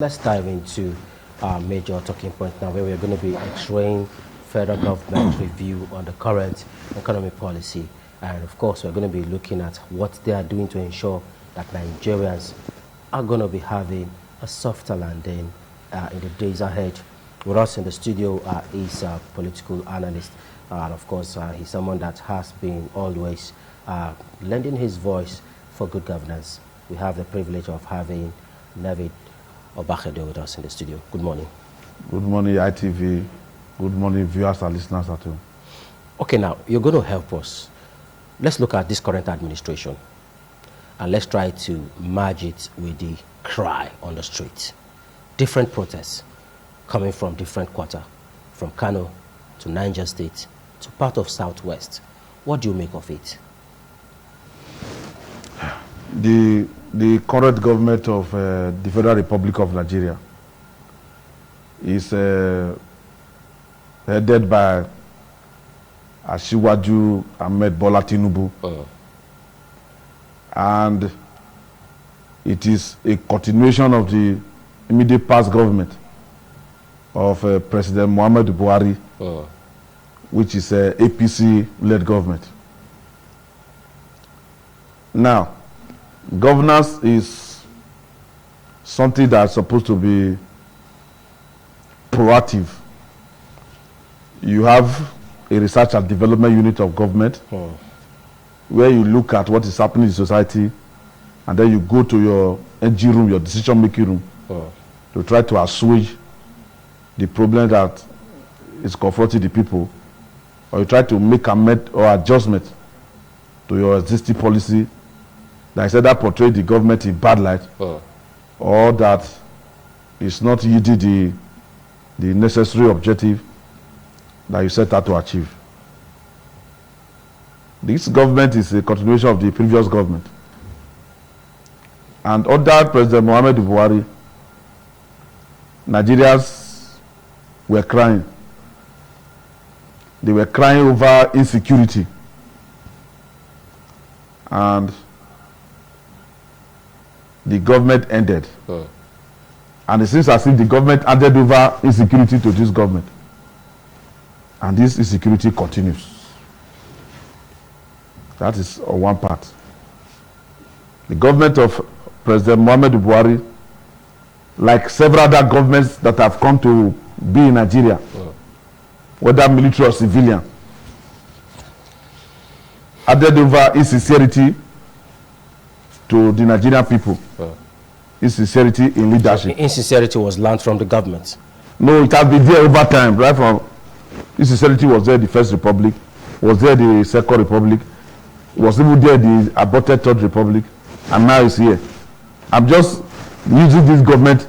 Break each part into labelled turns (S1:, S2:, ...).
S1: Let's dive into our major talking point now, where we're going to be x-raying federal government review on the current economic policy. And of course, we're going to be looking at what they are doing to ensure that Nigerians are going to be having a softer landing in the days ahead. With us in the studio is a political analyst. And of course, he's someone that has been always lending his voice for good governance. We have the privilege of having Neville Obakhedo with us in the studio. Good morning.
S2: Good morning, ITV. Good morning, viewers and listeners at home.
S1: Okay, now, you're going to help us. Let's look at this current administration, and let's try to merge it with the cry on the street. Different protests coming from different quarter, from Kano to Niger State to part of Southwest. What do you make of it?
S2: The current government of the Federal Republic of Nigeria is headed by Asiwaju Ahmed Bola Tinubu. And it is a continuation of the immediate past government of President Muhammadu Buhari, which is a APC-led government. Now, governance is something that's supposed to be proactive. You have a research and development unit of government where you look at what is happening in society, and then you go to your NG room, your decision-making room, to try to assuage the problem that is confronting the people, or you try to make amendment or adjustment to your existing policy that is either portray the government in bad light, or that is not yielding the necessary objective that you set out to achieve. This government is a continuation of the previous government. And under President Muhammadu Buhari, Nigerians were crying. They were crying over insecurity. And the government ended. And it seems as if the government handed over insecurity to this government. And this insecurity continues. That is on one part. The government of President Muhammadu Buhari, like several other governments that have come to be in Nigeria, whether military or civilian, handed over insincerity to the Nigerian people. Insincerity in leadership.
S1: So insincerity was learned from the government?
S2: No, it has been there over time. Right from insincerity was there the First Republic, was there the Second Republic, was even there the aborted Third Republic, and now it's here. I'm just using this government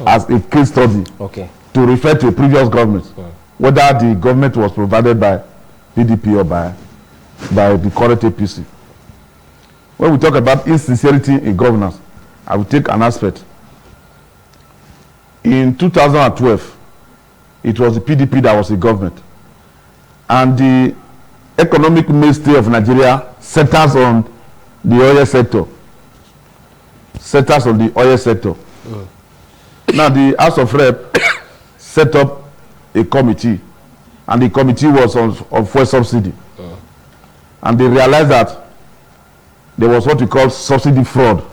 S2: as a case study to refer to a previous government, whether the government was provided by PDP or by the current APC. When we talk about insincerity in governance, I will take an aspect. In 2012, it was the PDP that was the government. And the economic mainstay of Nigeria centers on the oil sector. Now, the House of Rep set up a committee, and the committee was on fuel subsidy. And they realized that there was what we call subsidy fraud.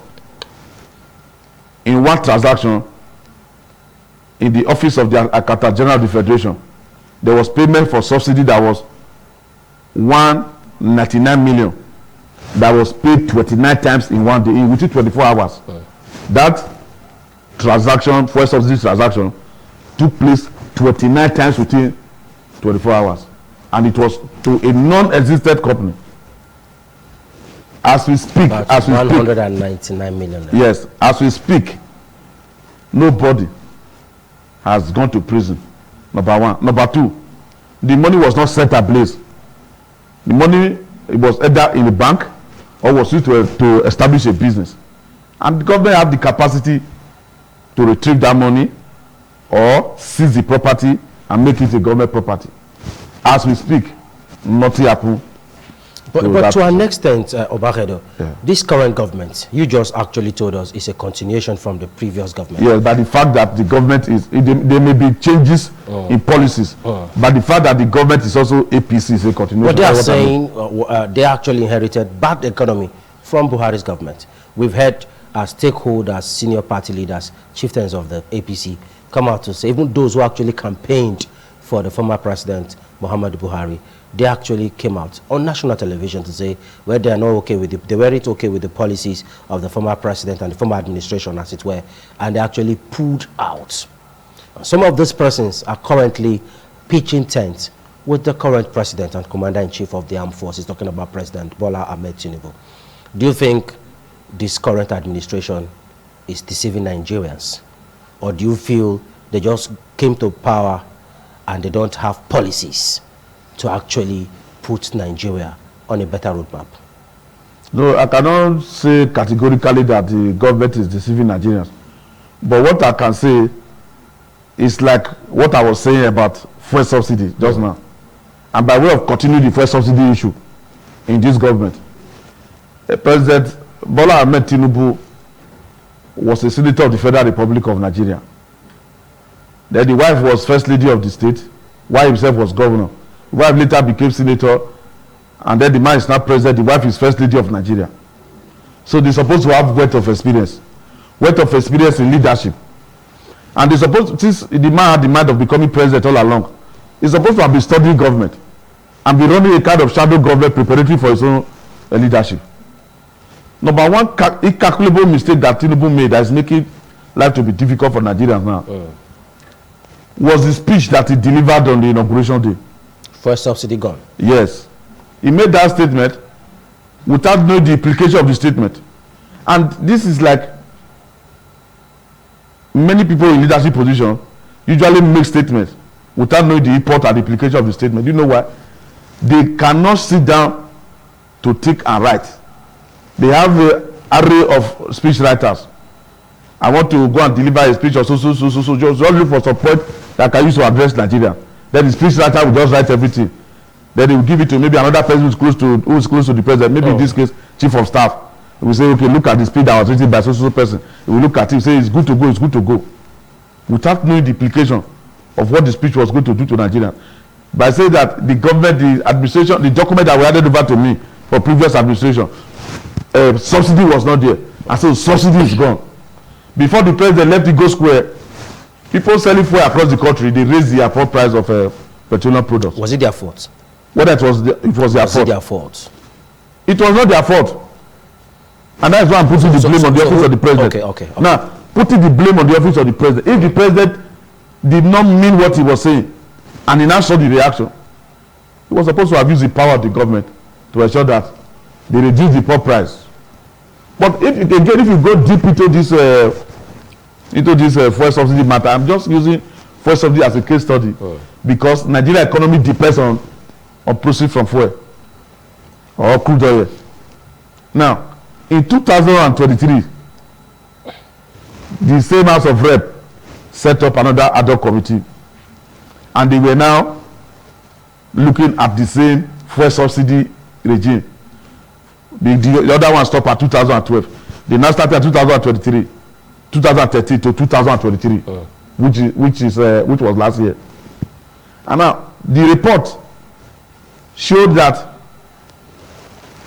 S2: In one transaction, in the office of the Accountant General of the Federation, there was payment for subsidy that was 199 million. That was paid 29 times in one day, within 24 hours. That transaction, fuel subsidy transaction, took place 29 times within 24 hours. And it was to a non-existent company. As we speak,
S1: 199 million.
S2: Yes, as we speak, nobody has gone to prison. Number one. Number two, the money was not set ablaze. The money, it was either in the bank or was used to establish a business. And the government have the capacity to retrieve that money or seize the property and make it a government property. As we speak, nothing happened.
S1: But to an extent, Obakhedo, this current government, you just actually told us, is a continuation from the previous government.
S2: Yes, but the fact that the government is, there may be changes in policies, but the fact that the government is also APC is a continuation.
S1: But they are saying they actually inherited bad economy from Buhari's government. We've had stakeholders, senior party leaders, chieftains of the APC come out to say, even those who actually campaigned for the former president, Muhammadu Buhari, they actually came out on national television to say where they are not okay with they weren't okay with the policies of the former president and the former administration, as it were, and they actually pulled out. Some of these persons are currently pitching tents with the current president and commander-in-chief of the armed forces, talking about President Bola Ahmed Tinubu. Do you think this current administration is deceiving Nigerians? Or do you feel they just came to power and they don't have policies to actually put Nigeria on a better roadmap?
S2: No, I cannot say categorically that the government is deceiving Nigerians. But what I can say is like what I was saying about fuel subsidy just now. And by way of continuing the fuel subsidy issue in this government, President Bola Ahmed Tinubu was a senator of the Federal Republic of Nigeria. Then the wife was first lady of the state, while himself was governor. The wife later became senator, and then the man is now president. The wife is first lady of Nigeria. So they're supposed to have wealth of experience in leadership. And they're supposed, since the man had the mind of becoming president all along, he's supposed to have been studying government and be running a kind of shadow government preparatory for his own leadership. Number one incalculable mistake that Tinubu made that is making life to be difficult for Nigerians now was the speech that he delivered on the inauguration day.
S1: First subsidy gone.
S2: Yes. He made that statement without knowing the implication of the statement. And this is like many people in leadership position usually make statements without knowing the import and the implication of the statement. You know why? They cannot sit down to think and write. They have an array of speech writers. I want to go and deliver a speech or so. Just look for some point that I can use to address Nigeria. Then the speech writer will just write everything. Then they will give it to maybe another person who is close to the president. Maybe in this case, chief of staff. He will say, okay, look at the speech that was written by so person. He will look at it, say it's good to go, without knowing the implication of what the speech was going to do to Nigeria. By saying that the government, the administration, the document that were handed over to me for previous administration, subsidy was not there. And so subsidy is gone. Before the president left the Go Square, people selling fuel across the country, they raised the import price of petroleum products.
S1: Was it their fault?
S2: Whether it was their fault.
S1: It their fault?
S2: It was not their fault. And that's why I'm putting the blame on the office of the president.
S1: Okay.
S2: Now, putting the blame on the office of the president. If the president did not mean what he was saying, and he now saw the reaction, he was supposed to abuse the power of the government to ensure that they reduce the import price. But if you go deep into this fuel subsidy matter, I'm just using fuel subsidy as a case study because Nigeria economy depends on proceeds from fuel or crude oil. Now, in 2023, the same House of Rep set up another ad hoc committee, and they were now looking at the same fuel subsidy regime. The other one stopped at 2012. They now started at 2023, 2013 to 2023, which was last year. And now the report showed that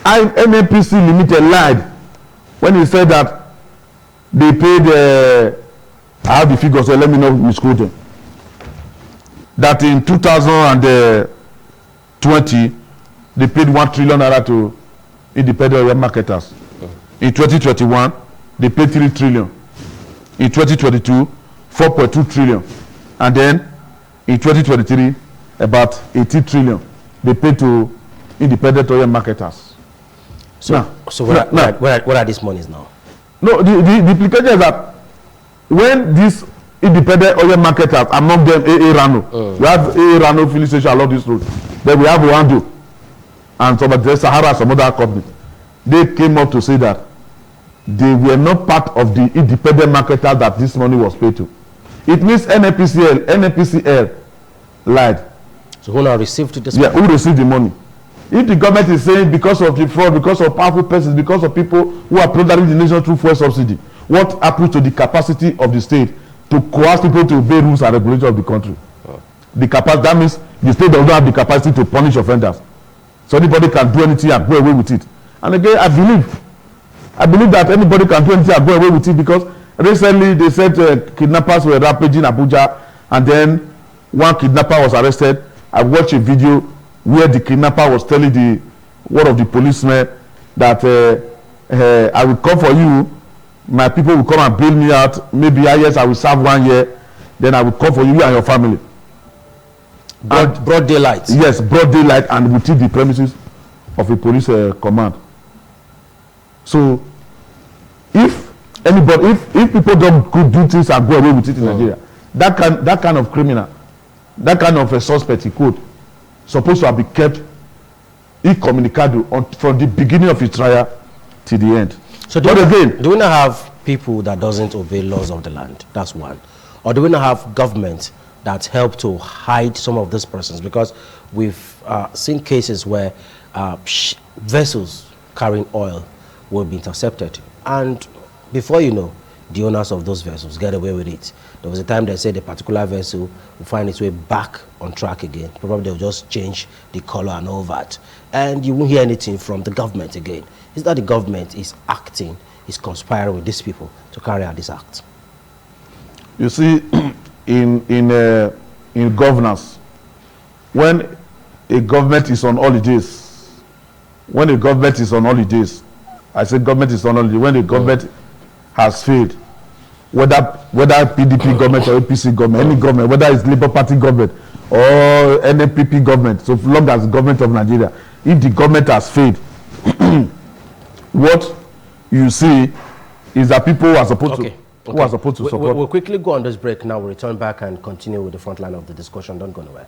S2: NNPC Limited lied when he said that they paid. I have the figures, so let me not misquote them. That in 2020 they paid 1 trillion naira to independent oil marketers. In 2021 they paid 3 trillion. In 2022 4.2 trillion, and then in 2023 about 18 trillion they paid to independent oil marketers.
S1: So where are these monies now?
S2: No, the implication is that when these independent oil marketers, among them AA Rano, we have AA Rano filling station along this road, then we have Rwando and some of the Sahara, some other companies, they came up to say that they were not part of the independent marketers that this money was paid to. It means NNPCL lied.
S1: So who now received this
S2: money? Yeah, who received the money? If the government is saying because of the fraud, because of powerful persons, because of people who are plundering the nation through fuel subsidy, what happens to the capacity of the state to coerce people to obey rules and regulations of the country? The capacity, that means the state does not have the capacity to punish offenders. So anybody can do anything and go away with it. And again, I believe that anybody can do anything and go away with it, because recently they said kidnappers were rampaging Abuja, and then one kidnapper was arrested. I watched a video where the kidnapper was telling one of the policemen that I will come for you, my people will come and bail me out, maybe yes, I will serve 1 year, then I will come for you and your family.
S1: Broad daylight.
S2: Yes, broad daylight, and within the premises of a police command. So if people don't do things and go away with it in Nigeria, that kind of criminal, that kind of a suspect, he could supposed to be kept incommunicado from the beginning of his trial to the end.
S1: So do we not have people that doesn't obey laws of the land? That's one. Or do we not have government that help to hide some of these persons? Because we've seen cases where vessels carrying oil will be intercepted, and before you know, the owners of those vessels get away with it. There was a time they said a particular vessel will find its way back on track again. Probably they'll just change the color and all that, and you won't hear anything from the government again. Is that the government is acting, is conspiring with these people to carry out this act?
S2: You see, in governance, when a government is on holidays, I say government is on holiday, when the government has failed, whether PDP government or APC government, any government, whether it's Labour Party government or NPP government, so long as the government of Nigeria, if the government has failed, what you see is that people who are supposed to support.
S1: We'll quickly go on this break now. We'll return back and continue with the front line of the discussion. Don't go nowhere.